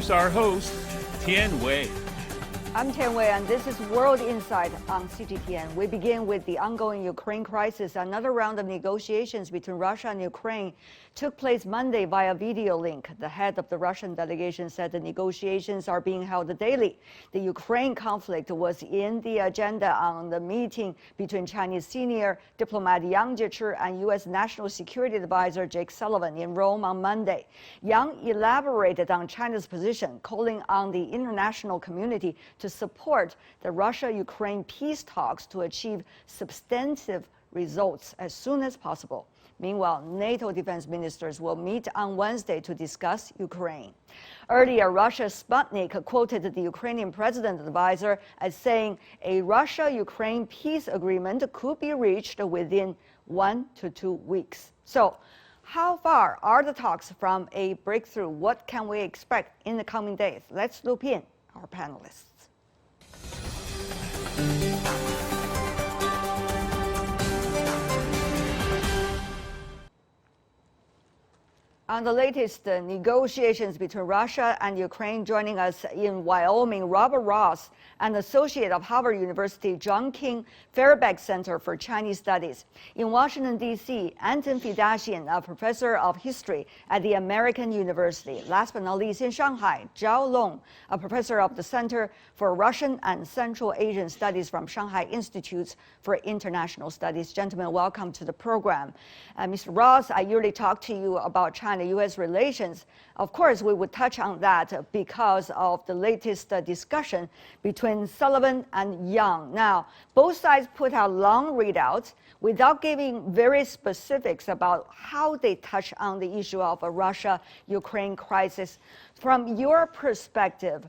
here's our host, Tian Wei. I'm Tian Wei, and this is World Insight on CGTN. We begin with the ongoing Ukraine crisis. Another round of negotiations between Russia and Ukraine took place Monday via video link. The head of the Russian delegation said the negotiations are being held daily. The Ukraine conflict was in the agenda on the meeting between Chinese senior diplomat Yang Jiechi and U.S. National Security Advisor Jake Sullivan in Rome on Monday. Yang elaborated on China's position, calling on the international community to support the Russia-Ukraine peace talks to achieve substantive results as soon as possible. Meanwhile, NATO defense ministers will meet on Wednesday to discuss Ukraine. Earlier, Russia's Sputnik quoted the Ukrainian president advisor as saying a Russia-Ukraine peace agreement could be reached within 1 to 2 weeks. So, how far are the talks from a breakthrough? What can we expect in the coming days? Let's loop in our panelists. On the latest negotiations between Russia and Ukraine, joining us in Wyoming, Robert Ross, an associate of Harvard University John King Fairbanks Center for Chinese Studies. In Washington, D.C., Anton Fedashian, a professor of history at the American University. Last but not least, in Shanghai, Zhao Long, a professor of the Center for Russian and Central Asian Studies from Shanghai Institute for International Studies. Gentlemen, welcome to the program. Mr. Ross, I usually talk to you about China-U.S. relations. Of course, we would touch on that because of the latest discussion between Sullivan and Yang. Now, both sides put out long readouts without giving very specifics about how they touch on the issue of a Russia-Ukraine crisis. From your perspective,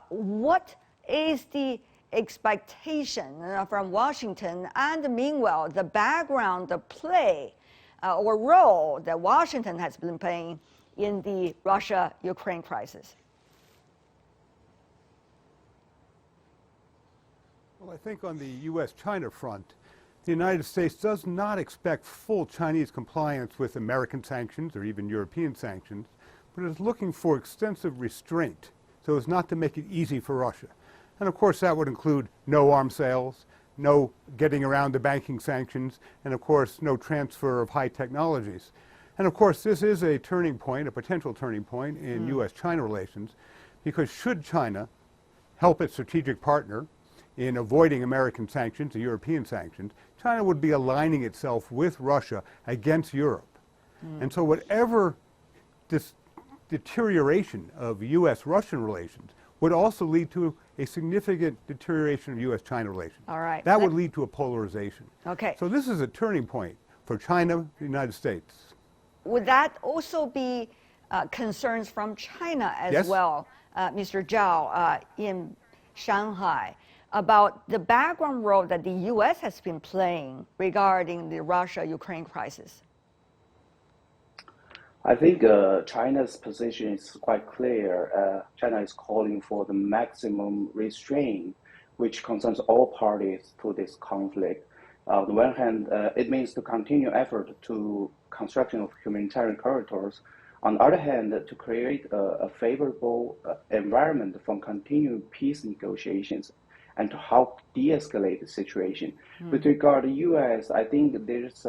what is the expectation from Washington, and meanwhile, the background, the play or role that Washington has been playing in the Russia-Ukraine crisis? Well, I think on the U.S.-China front, the United States does not expect full Chinese compliance with American sanctions or even European sanctions, but is looking for extensive restraint so as not to make it easy for Russia. And of course, that would include no arms sales, no getting around the banking sanctions, and of course, no transfer of high technologies. And of course, this is a turning point, a potential turning point in U.S.-China relations, because should China help its strategic partner in avoiding American sanctions and European sanctions, China would be aligning itself with Russia against Europe. And so whatever this deterioration of U.S.-Russian relations would also lead to a significant deterioration of U.S.-China relations. All right. That would lead to a polarization. Okay. So this is a turning point for China, the United States. Would that also be concerns from China as Yes. well, Mr. Zhao, in Shanghai, about the background role that the U.S. has been playing regarding the Russia-Ukraine crisis? I think China's position is quite clear. China is calling for the maximum restraint, which concerns all parties to this conflict. On the one hand, it means to continue effort to construction of humanitarian corridors. On the other hand, to create a favorable environment for continued peace negotiations and to help de-escalate the situation. With regard to the U.S., I think there's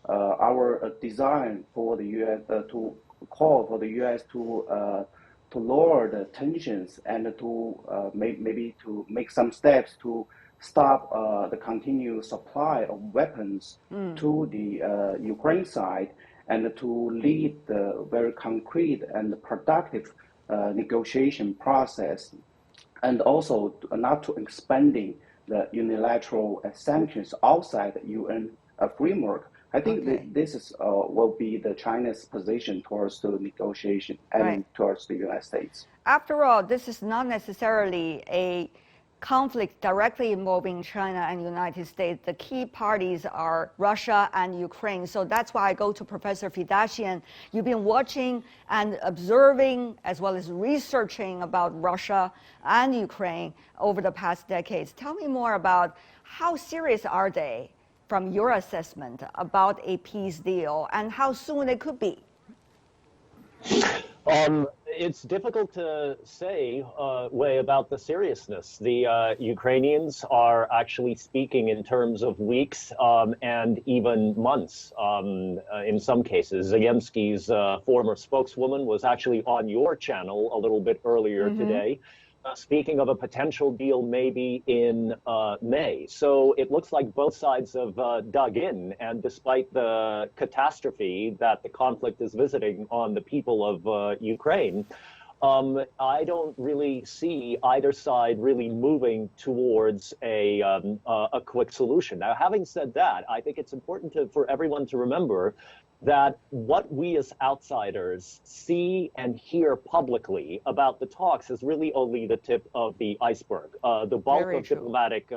our design for the U.S. To call for the U.S. to lower the tensions and to maybe to make some steps to stop the continued supply of weapons to the Ukraine side, and to lead the very concrete and productive negotiation process, and also not to expanding the unilateral sanctions outside the UN framework. I think this is will be the China's position towards the negotiation and towards the United States. After all, this is not necessarily a conflict directly involving China and United States. The key parties are Russia and Ukraine. So that's why I go to Professor Fedashian. You've been watching and observing as well as researching about Russia and Ukraine over the past decades. Tell me more about how serious are they, from your assessment, about a peace deal, and how soon it could be? it's difficult to say, Wei, about the seriousness. The Ukrainians are actually speaking in terms of weeks and even months in some cases. Zelensky's former spokeswoman was actually on your channel a little bit earlier today, speaking of a potential deal maybe in May. So it looks like both sides have dug in, and despite the catastrophe that the conflict is visiting on the people of Ukraine, I don't really see either side really moving towards a quick solution. Now, having said that, I think it's important for everyone to remember that what we as outsiders see and hear publicly about the talks is really only the tip of the iceberg. The bulk of diplomatic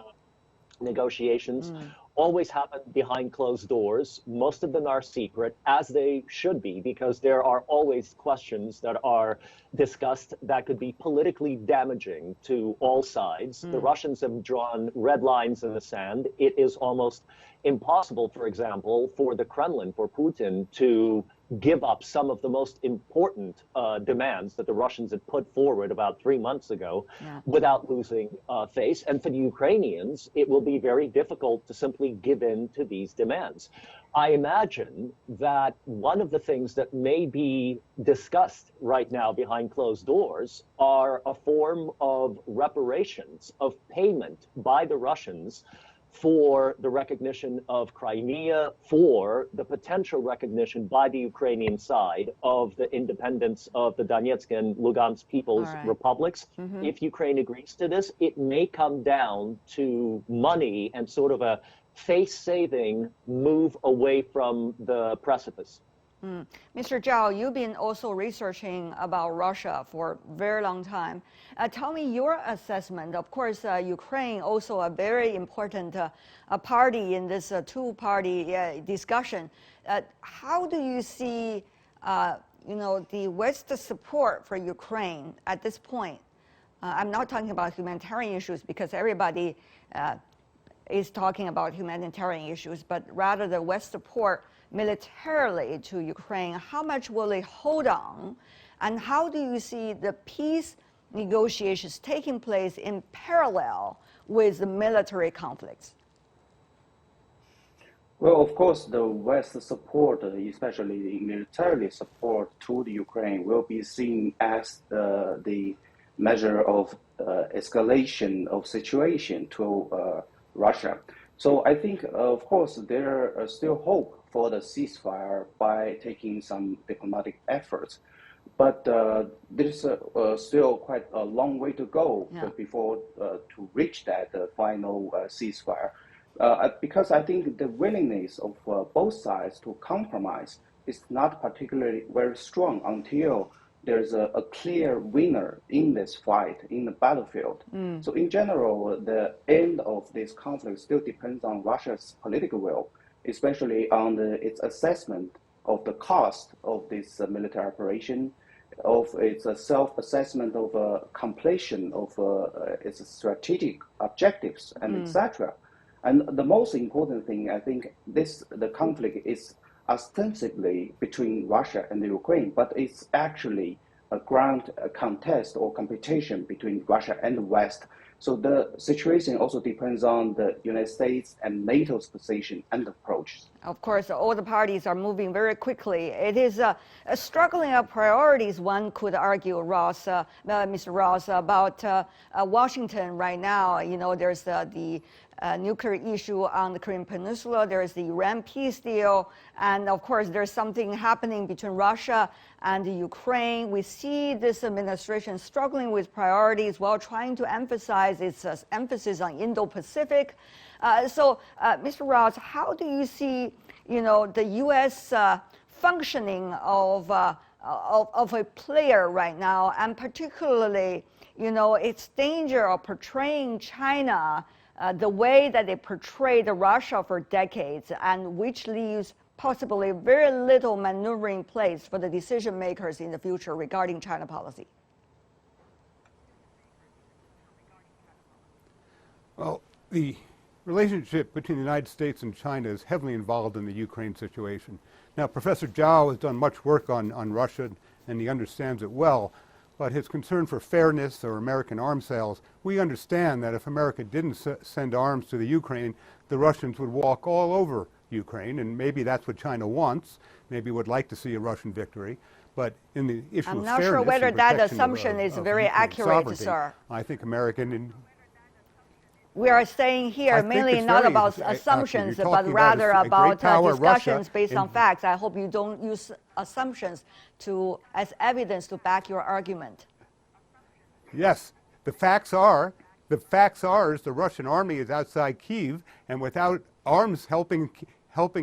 negotiations always happen behind closed doors. Most of them are secret, as they should be, because there are always questions that are discussed that could be politically damaging to all sides. The Russians have drawn red lines in the sand. It is almost impossible, for example, for the Kremlin, for Putin, to give up some of the most important demands that the Russians had put forward about 3 months ago without losing face. And for the Ukrainians, it will be very difficult to simply give in to these demands. I imagine that one of the things that may be discussed right now behind closed doors are a form of reparations, of payment by the Russians for the recognition of Crimea, for the potential recognition by the Ukrainian side of the independence of the Donetsk and Lugansk People's Republics. If Ukraine agrees to this, it may come down to money and sort of a face-saving move away from the precipice. Mr. Zhao, you've been also researching about Russia for a very long time. Tell me your assessment. Of course, Ukraine also a very important party in this two-party discussion. How do you see, the West's support for Ukraine at this point? I'm not talking about humanitarian issues because everybody is talking about humanitarian issues, but rather the West support militarily to Ukraine. How much will they hold on? And how do you see the peace negotiations taking place in parallel with the military conflicts? Well, of course, the West support, especially the military support to the Ukraine, will be seen as the measure of escalation of situation to Russia. So I think, of course, there are still hope for the ceasefire by taking some diplomatic efforts. But there's still quite a long way to go before to reach that final ceasefire. Because I think the willingness of both sides to compromise is not particularly very strong until there's a clear winner in this fight, in the battlefield. So in general, the end of this conflict still depends on Russia's political will, especially on its assessment of the cost of this military operation, of its self-assessment of completion of its strategic objectives, and etc. And the most important thing, I think, the conflict is ostensibly between Russia and the Ukraine, but it's actually a ground contest or competition between Russia and the West. So the situation also depends on the United States and NATO's position and approach. Of course, all the parties are moving very quickly. It is a struggling of priorities, one could argue, Mr. Ross, about Washington right now. There's the nuclear issue on the Korean Peninsula. There's the Iran peace deal. And of course, there's something happening between Russia and the Ukraine. We see this administration struggling with priorities while trying to emphasize its emphasis on Indo-Pacific. So, Mr. Ross, how do you see, the U.S. functioning of a player right now, and particularly, its danger of portraying China the way that they portrayed Russia for decades, and which leaves possibly very little maneuvering place for the decision makers in the future regarding China policy? Well, the relationship between the United States and China is heavily involved in the Ukraine situation. Now, Professor Zhao has done much work on Russia, and he understands it well. but his concern for fairness or American arms sales, we understand that if America didn't send arms to the Ukraine, the Russians would walk all over Ukraine, and maybe that's what China wants, maybe would like to see a Russian victory. But in the issue I'm of not fairness sure whether and that protection assumption is of very Ukraine's accurate, sovereignty, sir. I think American... We are saying here I think mainly it's not very- about actually, assumptions, you're but talking about rather a great about power, discussions Russia, based on in- facts. I hope you don't use assumptions as evidence to back your argument. Yes, the facts are is the Russian army is outside Kyiv, and without arms helping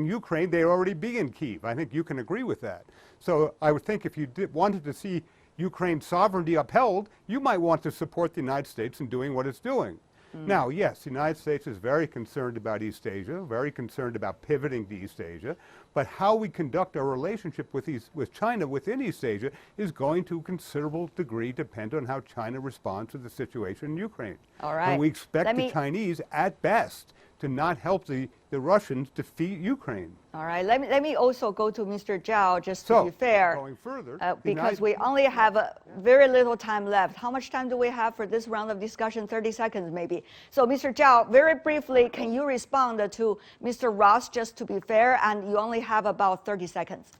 Ukraine, they'd already be in Kyiv. I think you can agree with that. So I would think if you wanted to see Ukraine's sovereignty upheld, you might want to support the United States in doing what it's doing. Now, yes, the United States is very concerned about East Asia, very concerned about pivoting to East Asia, but how we conduct our relationship with China within East Asia is going to a considerable degree depend on how China responds to the situation in Ukraine. All right. And we expect the Chinese, at best, to not help the Russians defeat Ukraine. All right. Let me also go to Mr. Zhao, just to be fair. Going further, because we only have very little time left. How much time do we have for this round of discussion? 30 seconds, maybe. So, Mr. Zhao, very briefly, can you respond to Mr. Ross, just to be fair? And you only have about 30 seconds.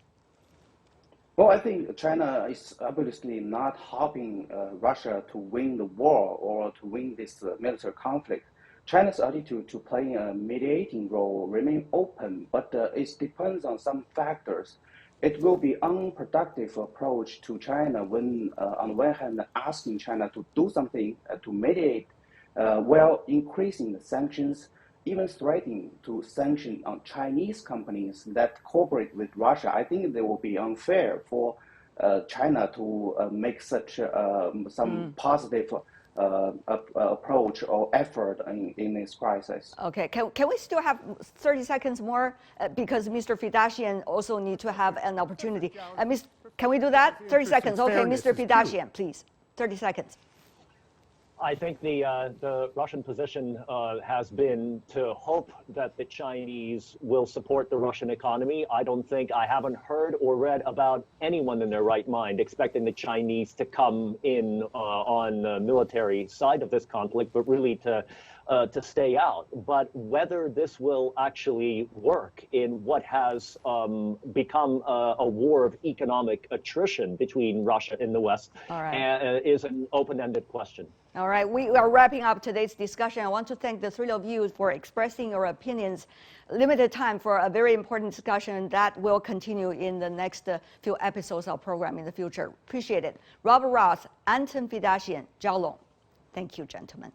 Well, I think China is obviously not helping Russia to win the war or to win this military conflict. China's attitude to playing a mediating role remains open, but it depends on some factors. It will be unproductive approach to China when, on the one hand, asking China to do something to mediate, while increasing the sanctions, even threatening to sanction on Chinese companies that cooperate with Russia. I think it will be unfair for China to make such some positive approach or effort in this crisis. Okay, can we still have 30 seconds more? Because Mr. Fidashian also need to have an opportunity. Can we do that? 30 seconds. Okay, Mr. Fidashian, please. 30 seconds. I think the Russian position has been to hope that the Chinese will support the Russian economy. I haven't heard or read about anyone in their right mind expecting the Chinese to come in on the military side of this conflict, but really to stay out. But whether this will actually work in what has become a war of economic attrition between Russia and the West is an open-ended question. All right, we are wrapping up today's discussion. I want to thank the three of you for expressing your opinions. Limited time for a very important discussion that will continue in the next few episodes of program in the future. Appreciate it. Robert Ross, Anton Fidashian, Zhao Long. Thank you, gentlemen.